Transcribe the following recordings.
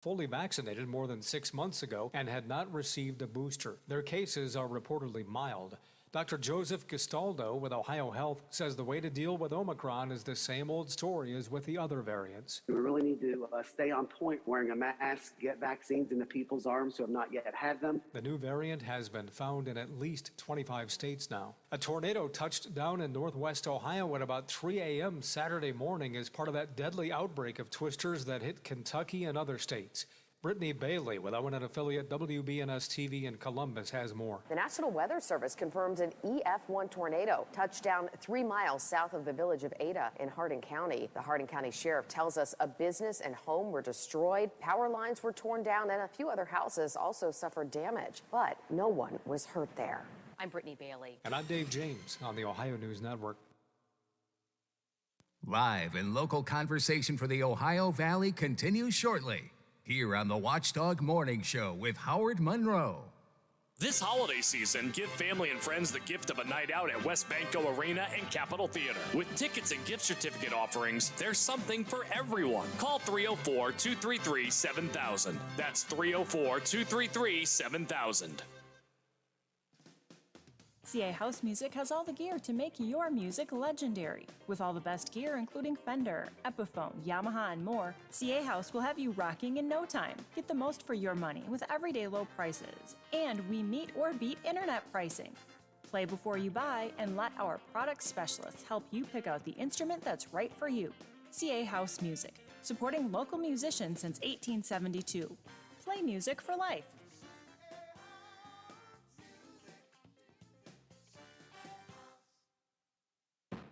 fully vaccinated more than 6 months ago and had not received a booster. Their cases are reportedly mild. Dr. Joseph Gastaldo with Ohio Health says the way to deal with Omicron is the same old story as with the other variants. We really need to stay on point, wearing a mask, get vaccines into people's arms who have not yet had them. The new variant has been found in at least 25 states now. A tornado touched down in northwest Ohio at about 3 a.m. Saturday morning as part of that deadly outbreak of twisters that hit Kentucky and other states. Brittany Bailey with ONN affiliate WBNS-TV in Columbus has more. The National Weather Service confirms an EF1 tornado touched down 3 miles south of the village of Ada in Hardin County. The Hardin County Sheriff tells us a business and home were destroyed, power lines were torn down, and a few other houses also suffered damage. But no one was hurt there. I'm Brittany Bailey. And I'm Dave James on the Ohio News Network. Live and local conversation for the Ohio Valley continues shortly. Here on the Watchdog Morning Show with Howard Monroe. This holiday season, give family and friends the gift of a night out at West Banco Arena and Capitol Theater. With tickets and gift certificate offerings, there's something for everyone. Call 304-233-7000. That's 304-233-7000. CA House Music has all the gear to make your music legendary. With all the best gear, including Fender, Epiphone, Yamaha, and more, CA House will have you rocking in no time. Get the most for your money with everyday low prices. And we meet or beat internet pricing. Play before you buy and let our product specialists help you pick out the instrument that's right for you. CA House Music, supporting local musicians since 1872. Play music for life.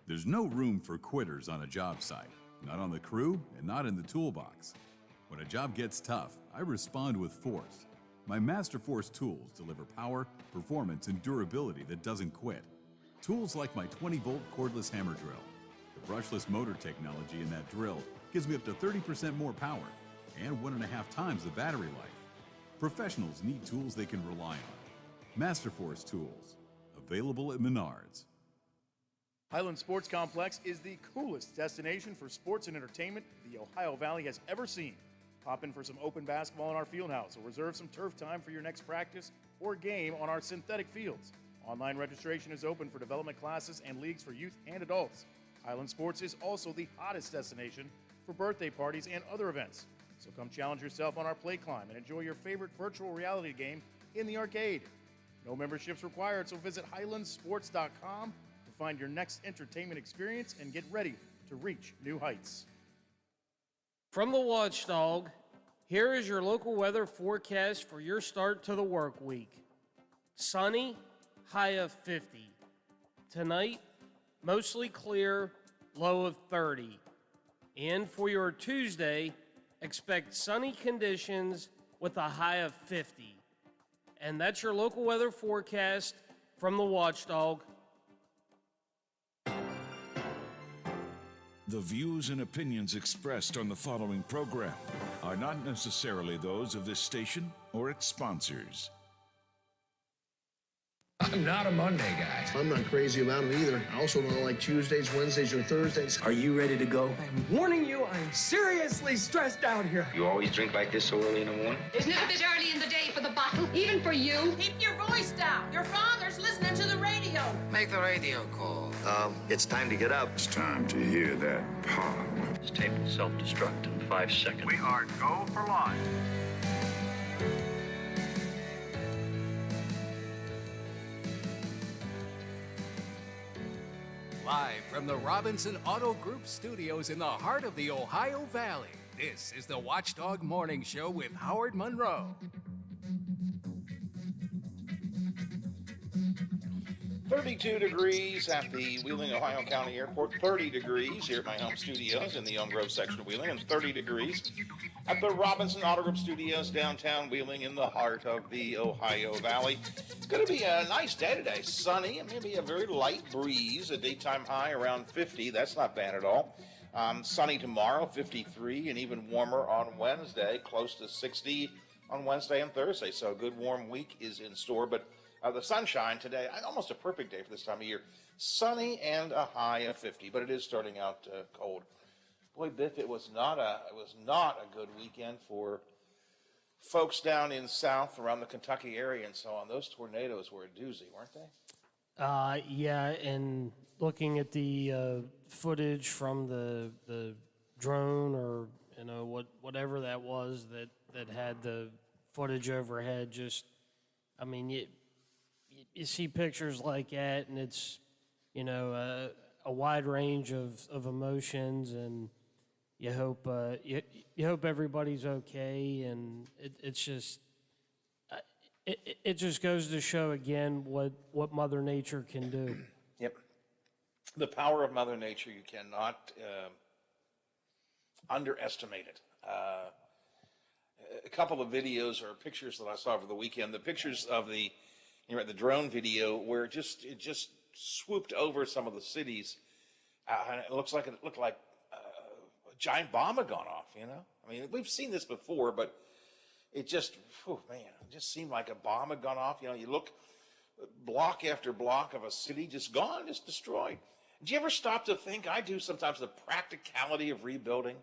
There's no room for quitters on a job site, not on the crew and not in the toolbox. When a job gets tough, I respond with force. My Master Force tools deliver power, performance, and durability that doesn't quit. Tools like my 20-volt cordless hammer drill. The brushless motor technology in that drill gives me up to 30% more power and 1.5 times the battery life. Professionals need tools they can rely on. Master Force tools, available at Menards. Highland Sports Complex is the coolest destination for sports and entertainment the Ohio Valley has ever seen. Pop in for some open basketball in our field house or reserve some turf time for your next practice or game on our synthetic fields. Online registration is open for development classes and leagues for youth and adults. Highland Sports is also the hottest destination for birthday parties and other events. So come challenge yourself on our play climb and enjoy your favorite virtual reality game in the arcade. No memberships required, so visit highlandsports.com to find your next entertainment experience and get ready to reach new heights. From the Watchdog, here is your local weather forecast for your start to the work week. Sunny, high of 50. Tonight, mostly clear, low of 30. And for your Tuesday, expect sunny conditions with a high of 50. And that's your local weather forecast from the Watchdog. The views and opinions expressed on the following program are not necessarily those of this station or its sponsors. I'm not a Monday guy. I'm not crazy about it either. I also don't like Tuesdays, Wednesdays, or Thursdays. Are you ready to go? I'm warning you, I'm seriously stressed out here. You always drink like this so early in the morning? Isn't it a bit early in the day for the bottle, even for you? Keep your voice down. Your father's listening to the radio. Make the radio call. It's time to get up. It's time to hear that pop. This tape will self-destruct in 5 seconds. We are go for launch. Live from the Robinson Auto Group studios in the heart of the Ohio Valley, this is the Watchdog Morning Show with Howard Monroe. 32 degrees at the Wheeling, Ohio County Airport, 30 degrees here at my home studios in the Elm Grove section of Wheeling, and 30 degrees at the Robinson Auto Group studios downtown Wheeling in the heart of the Ohio Valley. It's going to be a nice day today, sunny, and maybe a very light breeze, a daytime high around 50. That's not bad at all. Sunny tomorrow, 53, and even warmer on Wednesday, close to 60 on Wednesday and Thursday. So a good warm week is in store, but the sunshine today, almost a perfect day for this time of year. Sunny and a high of 50, but it is starting out cold. Boy, Biff, it was not a good weekend for folks down in south around the Kentucky area and so on, those tornadoes were a doozy, weren't they? Yeah, and looking at the footage from the drone or whatever that was that had the footage overhead, just I mean you see pictures like that, and it's a wide range of emotions, and you hope you hope everybody's okay, and it's just. It just goes to show again what Mother Nature can do. Yep. The power of Mother Nature, you cannot underestimate it. A couple of videos or pictures that I saw over the weekend, the pictures of the drone video where it just swooped over some of the cities. And it looked like a giant bomb had gone off, I mean, we've seen this before, but it just, it just seemed like a bomb had gone off. You look block after block of a city just gone, just destroyed. Do you ever stop to think, I do sometimes, the practicality of rebuilding?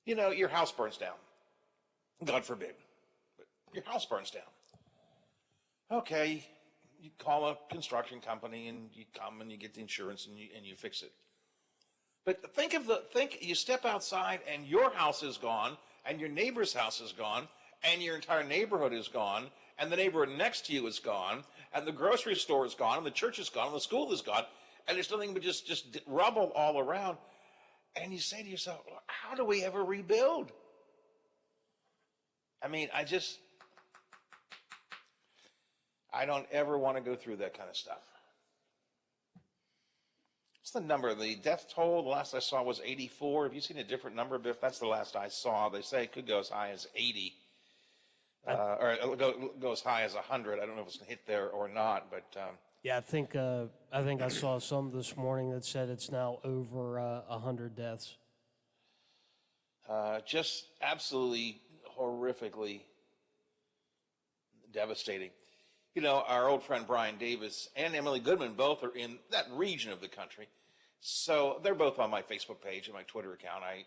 Your house burns down. God forbid. But your house burns down. Okay, you call a construction company and you come and you get the insurance and you fix it. But think you step outside and your house is gone, and your neighbor's house is gone, and your entire neighborhood is gone, and the neighborhood next to you is gone, and the grocery store is gone, and the church is gone, and the school is gone, and there's nothing but just rubble all around. And you say to yourself, how do we ever rebuild? I mean, I don't ever want to go through that kind of stuff. What's the number? The death toll, the last I saw was 84. Have you seen a different number, Biff? That's the last I saw. They say it could go as high as 80. Or it'll go as high as 100. I don't know if it's going to hit there or not, but... Yeah, I think I saw some this morning that said it's now over 100 deaths. Just absolutely horrifically devastating. Our old friend Brian Davis and Emily Goodman both are in that region of the country. So they're both on my Facebook page and my Twitter account. I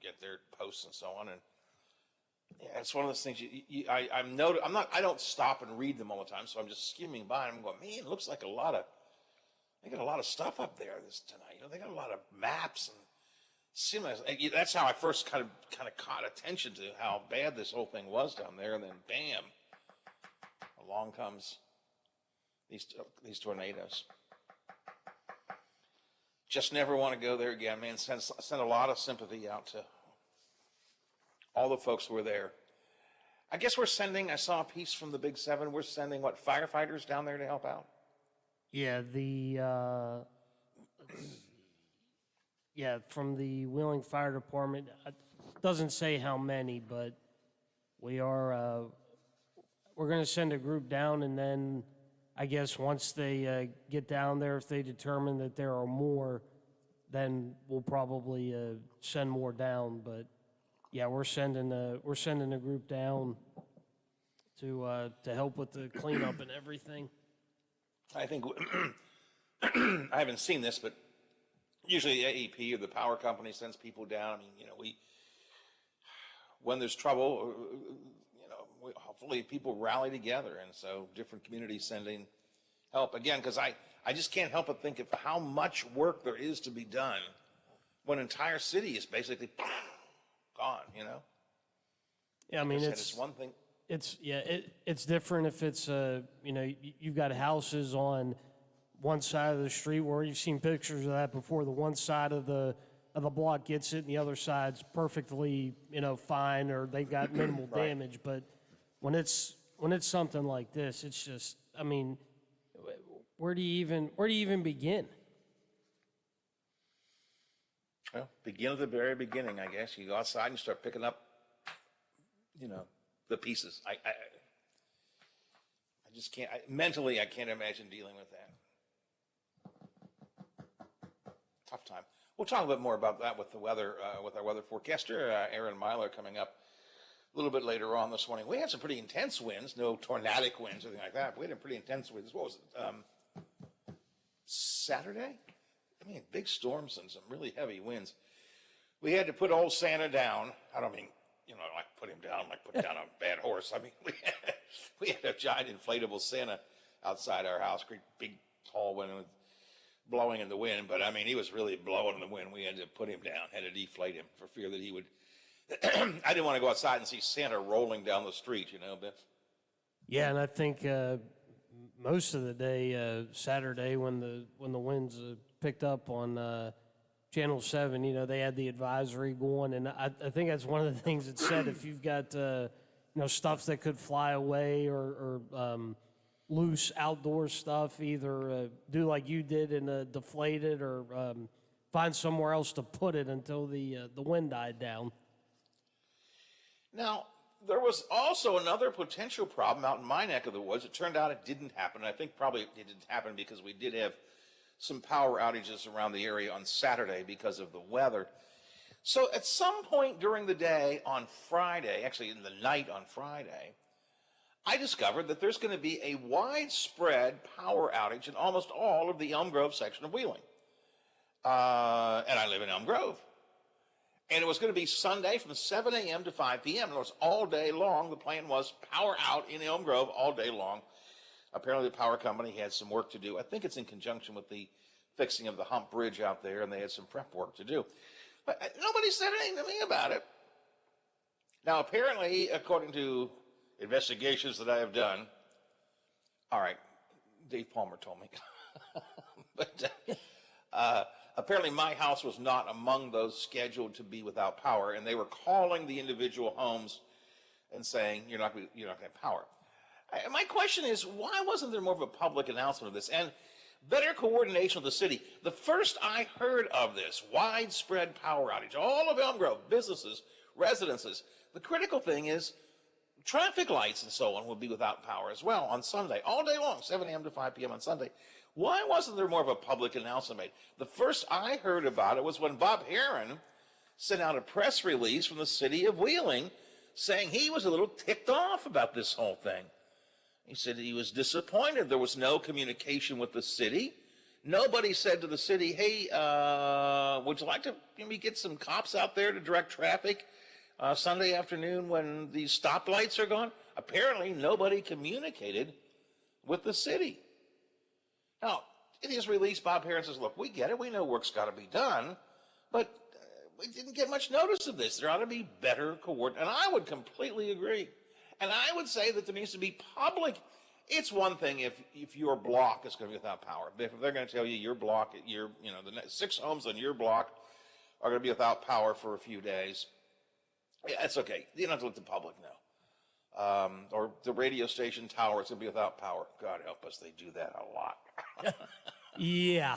get their posts and so on. And yeah, it's one of those things I don't stop and read them all the time. So I'm just skimming by and I'm going, man, it looks like they got a lot of stuff up there tonight. They got a lot of maps and similar. That's how I first kind of caught attention to how bad this whole thing was down there. And then bam. Along comes these tornadoes. Just never want to go there again, man. Send a lot of sympathy out to all the folks who were there. I guess I saw a piece from the Big Seven. We're sending, firefighters down there to help out? Yeah, from the Wheeling Fire Department. It doesn't say how many, but we are... we're going to send a group down, and then I guess once they get down there, if they determine that there are more, then we'll probably send more down. But yeah, we're sending a group down to help with the cleanup and everything. I think I haven't seen this, but usually the AEP or the power company sends people down. I mean, when there's trouble. Hopefully people rally together, and so different communities sending help. Again, because I just can't help but think of how much work there is to be done when an entire city is basically gone, Yeah, I mean, it's one thing. It's different if it's, you've got houses on one side of the street where you've seen pictures of that before. The one side of the block gets it, and the other side's perfectly, fine, or they've got minimal damage. But when it's something like this, it's just, I mean, where do you even begin? Well, begin at the very beginning, I guess. You go outside and you start picking up, the pieces. I just can't. Mentally, I can't imagine dealing with that. Tough time. We'll talk a bit more about that with the weather, with our weather forecaster, Aaron Myler, coming up a little bit later on this morning. We had some pretty intense winds, no tornadic winds or anything like that, but we had pretty intense winds. What was it? Saturday? I mean, big storms and some really heavy winds. We had to put old Santa down. I don't mean, like put him down. like put down a bad horse. I mean, we had a giant inflatable Santa outside our house, great big tall one, blowing in the wind. But I mean, he was really blowing in the wind. We had to put him down, had to deflate him for fear that he would. I didn't want to go outside and see Santa rolling down the street, you know, Biff. Yeah, and I think most of the day Saturday when the winds picked up on Channel 7, you know, they had the advisory going, and I think that's one of the things it said. If you've got stuff that could fly away or loose outdoor stuff, either do like you did and deflate it, or find somewhere else to put it until the wind died down. Now, there was also another potential problem out in my neck of the woods. It turned out it didn't happen. I think probably it didn't happen because we did have some power outages around the area on Saturday because of the weather. So at some point during the day on Friday, actually in the night on Friday, I discovered that there's going to be a widespread power outage in almost all of the Elm Grove section of Wheeling. And I live in Elm Grove. And it was going to be Sunday from 7 a.m. to 5 p.m. And it was all day long. The plan was power out in Elm Grove all day long. Apparently the power company had some work to do. I think it's in conjunction with the fixing of the hump bridge out there, and they had some prep work to do. But nobody said anything to me about it. Now, apparently, according to investigations that I have done, all right, Dave Palmer told me, but apparently my house was not among those scheduled to be without power, and they were calling the individual homes and saying, you're not going to have power. My question is, why wasn't there more of a public announcement of this and better coordination with the city? The first I heard of this widespread power outage, all of Elm Grove, businesses, residences, the critical thing is traffic lights and so on will be without power as well on Sunday, all day long, 7 a.m. to 5 p.m. on Sunday. Why wasn't there more of a public announcement made? The first I heard about it was when Bob Herron sent out a press release from the city of Wheeling saying he was a little ticked off about this whole thing. He said he was disappointed. There was no communication with the city. Nobody said to the city, hey, would you like to maybe get some cops out there to direct traffic Sunday afternoon when these stoplights are gone? Apparently, nobody communicated with the city. Now, in his release, Bob Herron says, look, we get it. We know work's got to be done, but we didn't get much notice of this. There ought to be better coordination. And I would completely agree. And I would say that there needs to be public. It's one thing if your block is going to be without power. But if they're going to tell you your block, the 6 homes on your block are going to be without power for a few days, yeah, that's okay. You don't have to let the public know. Or the radio station tower is going to be without power. God help us, they do that a lot. Yeah.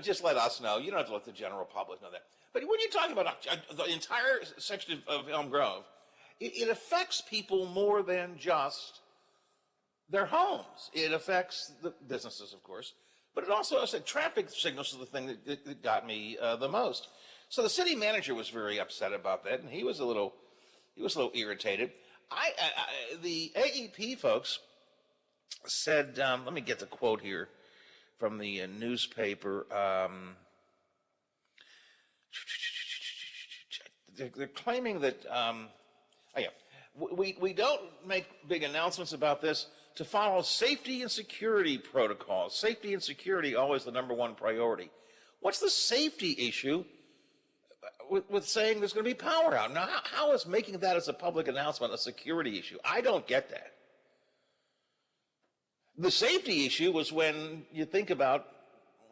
Just let us know. You don't have to let the general public know that. But when you're talking about the entire section of Elm Grove, it affects people more than just their homes. It affects the businesses, of course, but it also, I said, traffic signals is the thing that got me the most. So the city manager was very upset about that, and he was a little irritated. The AEP folks said, let me get the quote here from the newspaper. They're claiming that. We don't make big announcements about this to follow safety and security protocols. Safety and security always the number one priority. What's the safety issue with saying there's going to be power out? Now, how is making that as a public announcement a security issue? I don't get that. The safety issue was when you think about,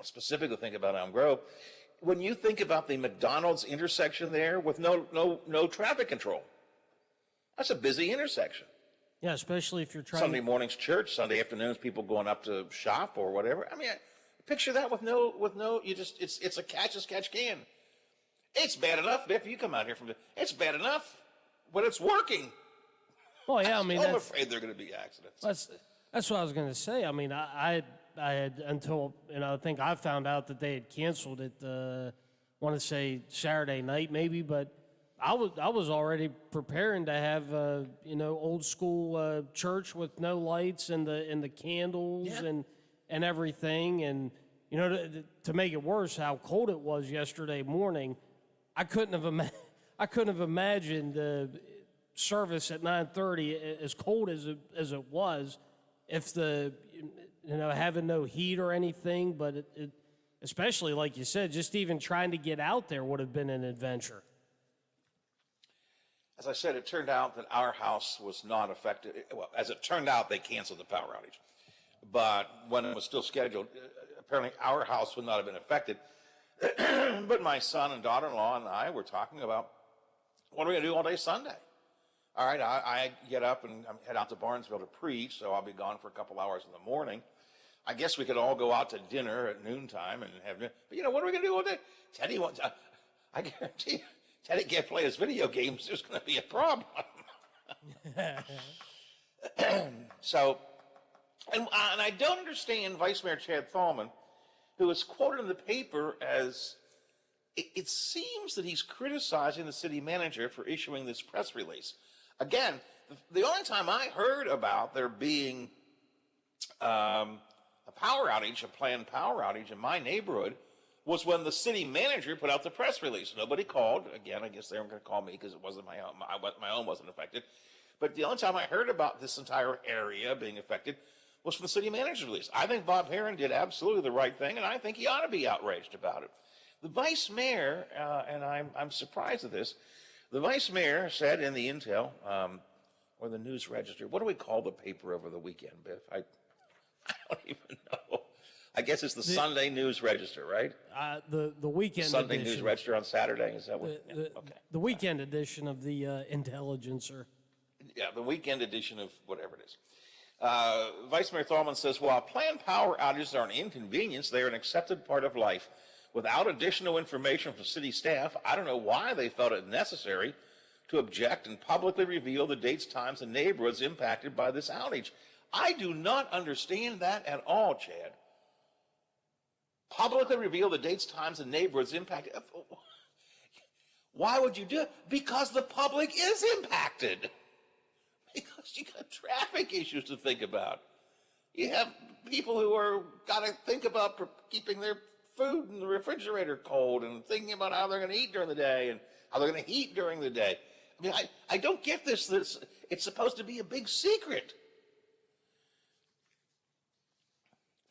specifically think about Elm Grove, when you think about the McDonald's intersection there with no traffic control. That's a busy intersection. Yeah, especially if you're trying Sunday mornings church, Sunday afternoons people going up to shop or whatever. I mean, picture that with no it's a catch as catch can. It's bad enough if you come out here it's bad enough when it's working. Well, yeah, I mean, I'm afraid there are going to be accidents. That's what I was going to say. I mean, I had until I think I found out that they had canceled it. Want to say Saturday night maybe, but I was already preparing to have old school church with no lights and the candles and everything, and to make it worse, how cold it was yesterday morning. I couldn't have imagined service at 9:30, as cold as it was, if having no heat or anything, but it especially like you said, just even trying to get out there would have been an adventure. As I said, it turned out that our house was not affected. Well, as it turned out, they canceled the power outage. But when it was still scheduled, apparently our house would not have been affected. But my son and daughter-in-law and I were talking about, what are we going to do all day Sunday? All right, I get up and head out to Barnesville to preach, so I'll be gone for a couple hours in the morning. I guess we could all go out to dinner at noontime and have dinner. But, what are we going to do all day? Teddy wants, I guarantee you, Teddy can't play his video games. There's going to be a problem. So, and I don't understand Vice Mayor Chad Thalman, who is quoted in the paper as, it seems that he's criticizing the city manager for issuing this press release. Again, the only time I heard about there being a power outage, a planned power outage in my neighborhood, was when the city manager put out the press release. Nobody called. Again, I guess they weren't going to call me because it wasn't my own. My own wasn't affected. But the only time I heard about this entire area being affected was from the city manager's release. I think Bob Herron did absolutely the right thing, and I think he ought to be outraged about it. The vice mayor, and I'm surprised at this, the vice mayor said in the Intel, or the News Register, what do we call the paper over the weekend, Biff? I don't even know. I guess it's the Sunday News Register, right? The weekend Sunday edition. News Register on Saturday, is that what? Okay. The weekend edition of the Intelligencer. Yeah, the weekend edition of whatever it is. Vice Mayor Thalman says, while planned power outages are an inconvenience, they are an accepted part of life. Without additional information from city staff, I don't know why they felt it necessary to object and publicly reveal the dates, times, and neighborhoods impacted by this outage. I do not understand that at all, Chad. Publicly reveal the dates, times, and neighborhoods impacted. Why would you do it? Because the public is impacted. Because you got traffic issues to think about. You have people who are got to think about keeping their food in the refrigerator cold and thinking about how they're going to eat during the day and how they're going to heat during the day. I mean, I don't get this. It's supposed to be a big secret.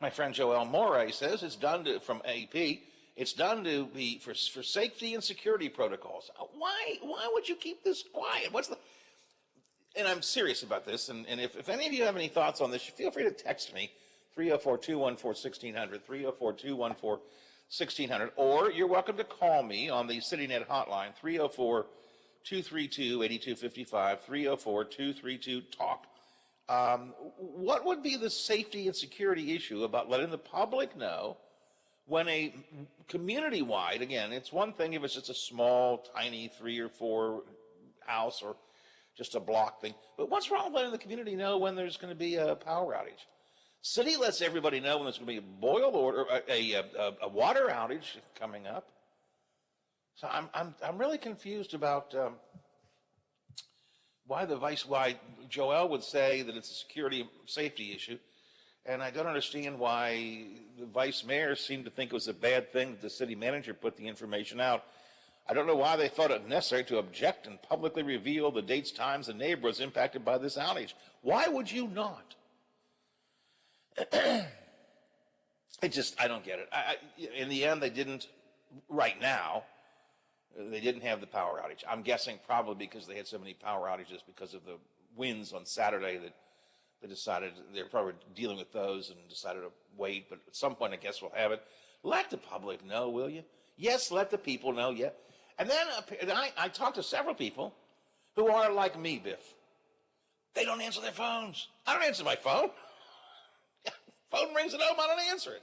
My friend Joel Moray says it's done from AP. It's done to be for safety and security protocols. Why would you keep this quiet? And I'm serious about this. And if any of you have any thoughts on this, feel free to text me, 304-214-1600, 304-214-1600, or you're welcome to call me on the CityNet hotline, 304-232-8255, 304-232-TALK. What would be the safety and security issue about letting the public know when a community-wide, again, it's one thing if it's just a small, tiny 3 or 4 house or just a block thing, but what's wrong with letting the community know when there's going to be a power outage? City lets everybody know when there's going to be a boil order, a water outage coming up. So I'm really confused about why Joel would say that it's a security safety issue, and I don't understand why the vice mayor seemed to think it was a bad thing that the city manager put the information out. I don't know why they felt it necessary to object and publicly reveal the dates, times, and neighborhoods impacted by this outage. Why would you not? I don't get it. In the end, they didn't, right now, they didn't have the power outage. I'm guessing probably because they had so many power outages because of the winds on Saturday that they decided they're probably dealing with those and decided to wait. But at some point, I guess we'll have it. Let the public know, will you? Yes, let the people know, yeah. And then I talked to several people who are like me, Biff. They don't answer their phones. I don't answer my phone. Phone rings at home, I don't answer it.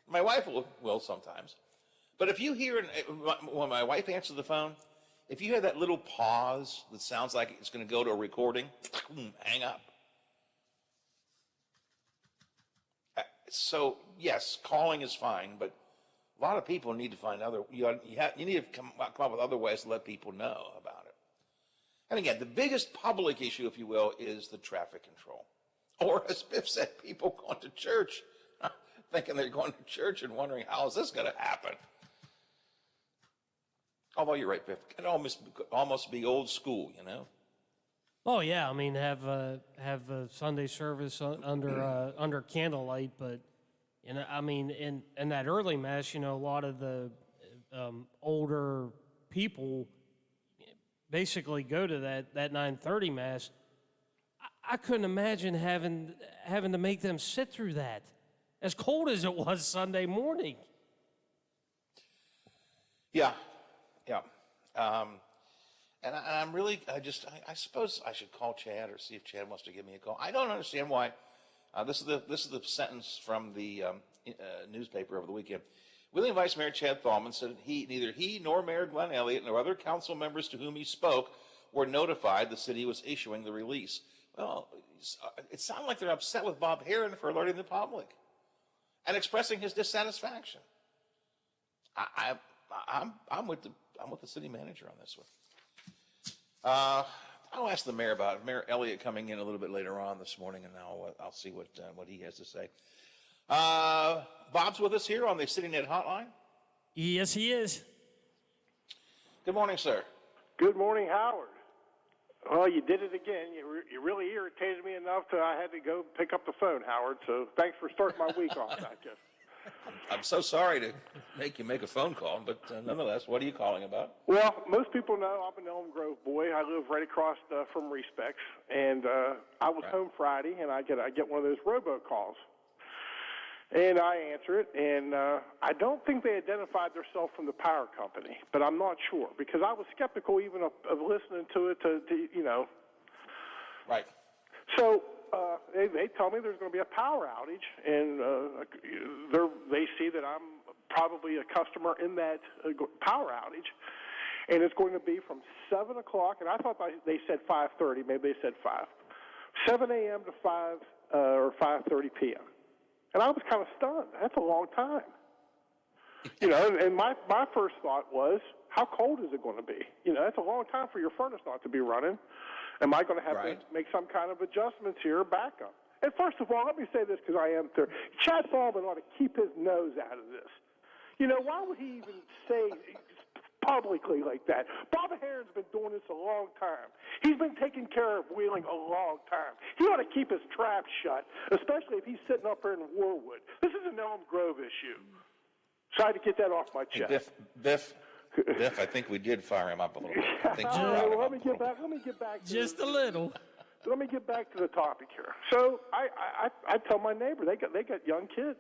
My wife will sometimes. But if you hear, when my wife answers the phone, if you hear that little pause that sounds like it's going to go to a recording, hang up. So, yes, calling is fine, but a lot of people need to find you need to come up with other ways to let people know about it. And again, the biggest public issue, if you will, is the traffic control. Or as Biff said, people going to church, thinking they're going to church and wondering, how is this going to happen? Although you're right, Biff, it can almost be old school, you know. Oh yeah, I mean have a Sunday service under candlelight, but I mean in that early mass, a lot of the older people basically go to that 9:30 mass. I couldn't imagine having to make them sit through that, as cold as it was Sunday morning. Yeah. And I'm really, I suppose I should call Chad or see if Chad wants to give me a call. I don't understand why. This is the sentence from the newspaper over the weekend. Wheeling Vice Mayor Chad Thalman said neither he nor Mayor Glenn Elliott nor other council members to whom he spoke were notified the city was issuing the release. Well, it sounded like they're upset with Bob Heron for alerting the public and expressing his dissatisfaction. I'm with the city manager on this one. I'll ask the mayor about it. Mayor Elliott coming in a little bit later on this morning, and I'll see what he has to say. Bob's with us here on the CityNet hotline. Yes, he is. Good morning, sir. Good morning, Howard. Well, you did it again. You really irritated me enough that I had to go pick up the phone, Howard. So thanks for starting my week off like this. I'm so sorry to make you make a phone call, but nonetheless, what are you calling about? Well, most people know I'm an Elm Grove boy. I live right across from Respects, and I was home Friday, and I get one of those robocalls. And I answer it, and I don't think they identified themselves from the power company, but I'm not sure, because I was skeptical even of listening to it to. Right. So they tell me there's going to be a power outage, and they see that I'm probably a customer in that power outage, and it's going to be from 7 o'clock, and I thought they said 5:30, maybe they said 5, 7 a.m. to 5 or 5:30 p.m. And I was kind of stunned. That's a long time. And my first thought was, how cold is it going to be? That's a long time for your furnace not to be running. Am I going to have to make some kind of adjustments here, backup? And first of all, let me say this because I am third. Chad Thalman ought to keep his nose out of this. Why would he even say publicly like that? Bob Heron's been doing this a long time. He's been taking care of Wheeling a long time. He ought to keep his trap shut, especially if he's sitting up here in Warwood. This is an Elm Grove issue. Tried to get that off my chest. Biff, I think we did fire him up a little bit. I think let me get back. Just a little. Let me get back to the topic here. So I tell my neighbor they got young kids.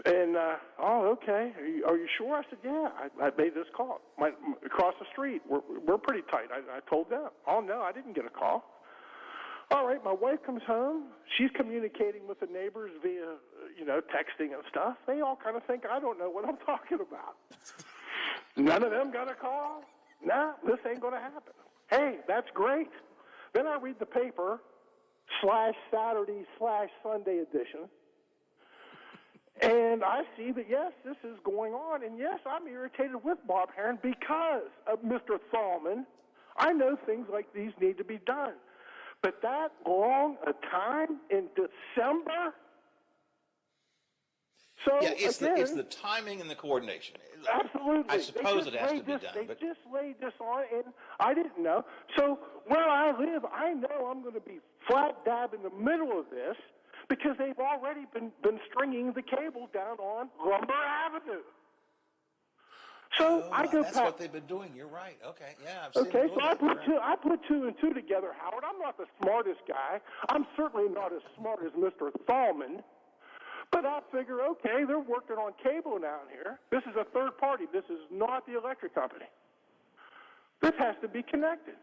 And, okay. Are you sure? I said, yeah. I made this call. Across the street, we're pretty tight. I told them. Oh, no, I didn't get a call. All right, my wife comes home. She's communicating with the neighbors via, texting and stuff. They all kind of think I don't know what I'm talking about. None of them got a call. Nah, this ain't going to happen. Hey, that's great. Then I read the paper, /Saturday/Sunday edition. And I see that, yes, this is going on. And, yes, I'm irritated with Bob Heron because of Mr. Thalman. I know things like these need to be done. But that long a time in December? So, yeah, it's the timing and the coordination. Absolutely. I suppose it has to be done. They just laid this on, and I didn't know. So where I live, I know I'm going to be flat dab in the middle of this, because they've already been stringing the cable down on Lumber Avenue. So I go that's what they've been doing. You're right. Okay, yeah. So I put two and two together, Howard. I'm not the smartest guy. I'm certainly not as smart as Mr. Thalman. But I figure, okay, they're working on cable down here. This is a third party. This is not the electric company. This has to be connected.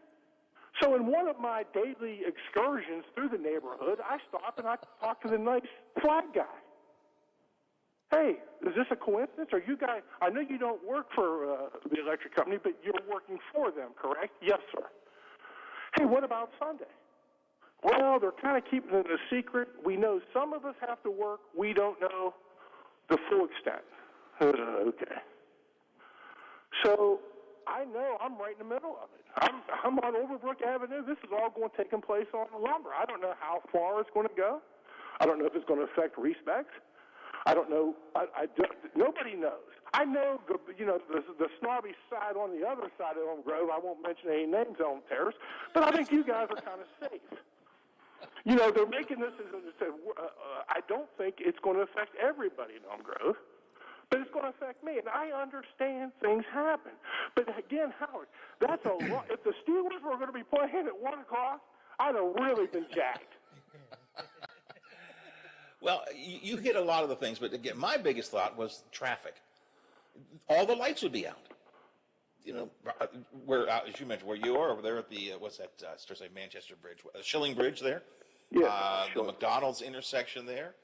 So in one of my daily excursions through the neighborhood, I stop and I talk to the nice flag guy. Hey, is this a coincidence? Are you guys, I know you don't work for the electric company, but you're working for them, correct? Yes, sir. Hey, what about Sunday? Well, they're kind of keeping it a secret. We know some of us have to work. We don't know the full extent. Okay. So I know I'm right in the middle of it. I'm on Overbrook Avenue. This is all taking place on lumber. I don't know how far it's going to go. I don't know if it's going to affect Respects. I don't know. Nobody knows. I know the snobby side on the other side of Elm Grove. I won't mention any names on terrace, but I think you guys are kind of safe. You know, they're making this as I don't think it's going to affect everybody in Elm Grove, but it's going to affect me. And I understand things happen. But again, Howard, that's a lot. If the Steelers were going to be playing at 1 o'clock, I'd have really been jacked. Well, you hit a lot of the things, but again, my biggest thought was traffic. All the lights would be out. You know, where, as you mentioned, where you are over there at the, what's that, Manchester Bridge, Schilling Bridge there? Yeah, the McDonald's intersection there.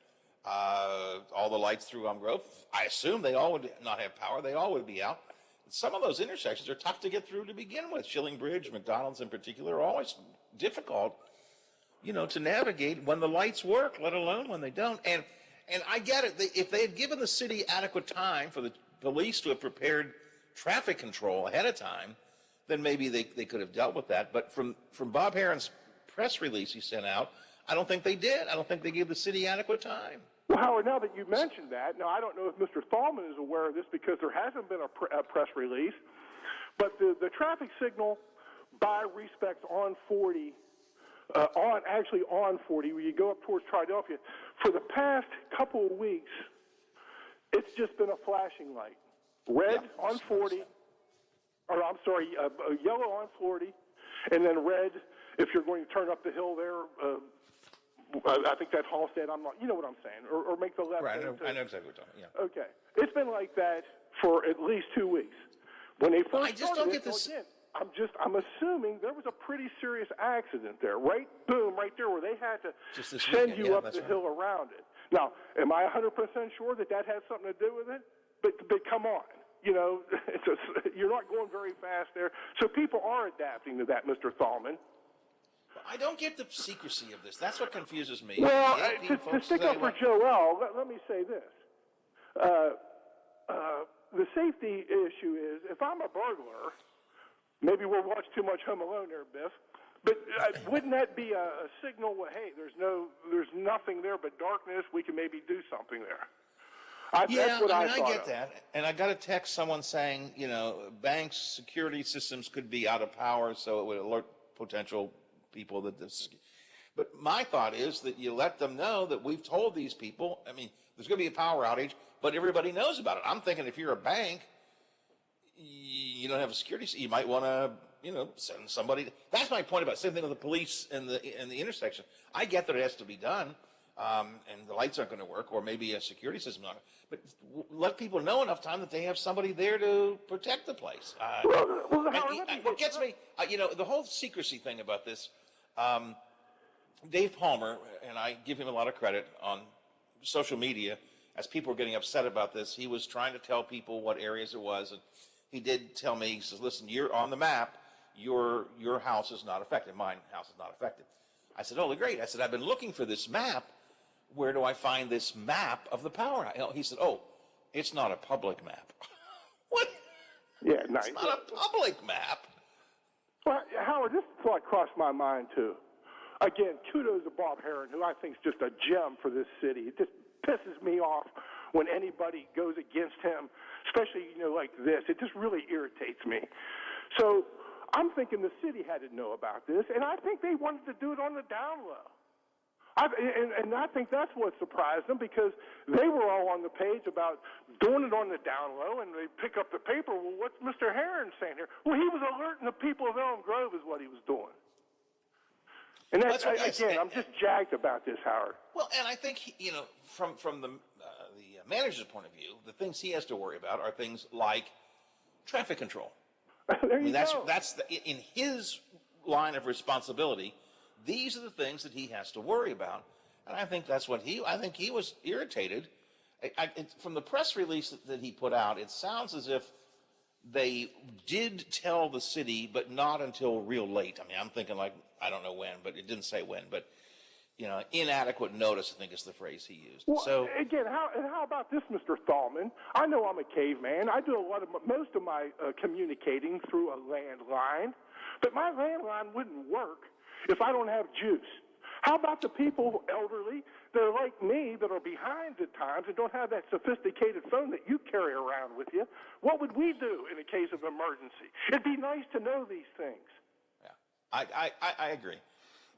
All the lights through Elm Grove. I assume they all would not have power. They all would be out. Some of those intersections are tough to get through to begin with. Schilling Bridge, McDonald's in particular, are always difficult, you know, to navigate when the lights work, let alone when they don't. And I get it. If they had given the city adequate time for the police to have prepared traffic control ahead of time, then maybe they could have dealt with that. But from Bob Herron's press release he sent out, I don't think they did. I don't think they gave the city adequate time. Well, Howard, now that you mentioned that, now I don't know if Mr. Thalman is aware of this because there hasn't been a press release, but the traffic signal by respect on 40, on 40, where you go up towards Triadelphia, for the past couple of weeks, it's just been a flashing light. Red on 40, or I'm sorry, yellow on 40, and then red if you're going to turn up the hill there. I think that's Halstead. I'm not. You know what I'm saying, or make the left. Right. I know exactly what you're talking about. Yeah. Okay. It's been like that for at least 2 weeks. When they first I just started don't get this. Again, I'm assuming there was a pretty serious accident there, right? Boom, right there, where they had to send you up the hill around it. Now, am I 100% sure that has something to do with it? But come on. You know, you're not going very fast there. So people are adapting to that, Mr. Thalman. I don't get the secrecy of this. That's what confuses me. Well, to stick up for Joel, let me say this. The safety issue is, if I'm a burglar, maybe we'll watch too much Home Alone there, Biff, but wouldn't that be a signal, well, hey, there's nothing there but darkness, we can maybe do something there? That's what I get that. And I got a text someone saying, you know, banks' security systems could be out of power, so it would alert potential people that this. But my thought is that you let them know that we've told these people, I mean, there's going to be a power outage, but everybody knows about it. I'm thinking if you're a bank, you don't have a security, you might want to, you know, send somebody. That's my point about same thing with the police and the intersection. I get that it has to be done, and the lights aren't going to work, or maybe a security system not. But let people know enough time that they have somebody there to protect the place. What gets me, you know, the whole secrecy thing about this. Dave Palmer, and I give him a lot of credit on social media, as people were getting upset about this, he was trying to tell people what areas it was, and he did tell me, he says, listen, you're on the map, your house is not affected, mine house is not affected. I said, oh, great. I said, I've been looking for this map. Where do I find this map of the power? He said, oh, it's not a public map. What? Yeah, nice. It's not a public map. Well, Howard, this thought crossed my mind, too. Again, kudos to Bob Herron, who I think is just a gem for this city. It just pisses me off when anybody goes against him, especially, you know, like this. It just really irritates me. So I'm thinking the city had to know about this, and I think they wanted to do it on the down low. And I think that's what surprised them, because they were all on the page about doing it on the down low, and they pick up the paper. Well, what's Mr. Herron saying here? Well, he was alerting the people of Elm Grove is what he was doing. And that's again, I'm just jacked about this, Howard. Well, and I think, you know, from the manager's point of view, the things he has to worry about are things like traffic control. There you go. That's in his line of responsibility. These are the things that he has to worry about, and I think that's what I think he was irritated. From the press release that he put out, it sounds as if they did tell the city, but not until real late. I mean, I'm thinking like, I don't know when, but it didn't say when, but, you know, inadequate notice, I think is the phrase he used. Well, so again, how about this, Mr. Thalman? I know I'm a caveman. I do most of my communicating through a landline, but my landline wouldn't work if I don't have juice. How about the people, elderly, that are like me, that are behind at times and don't have that sophisticated phone that you carry around with you? What would we do in a case of emergency? It'd be nice to know these things. Yeah, I agree.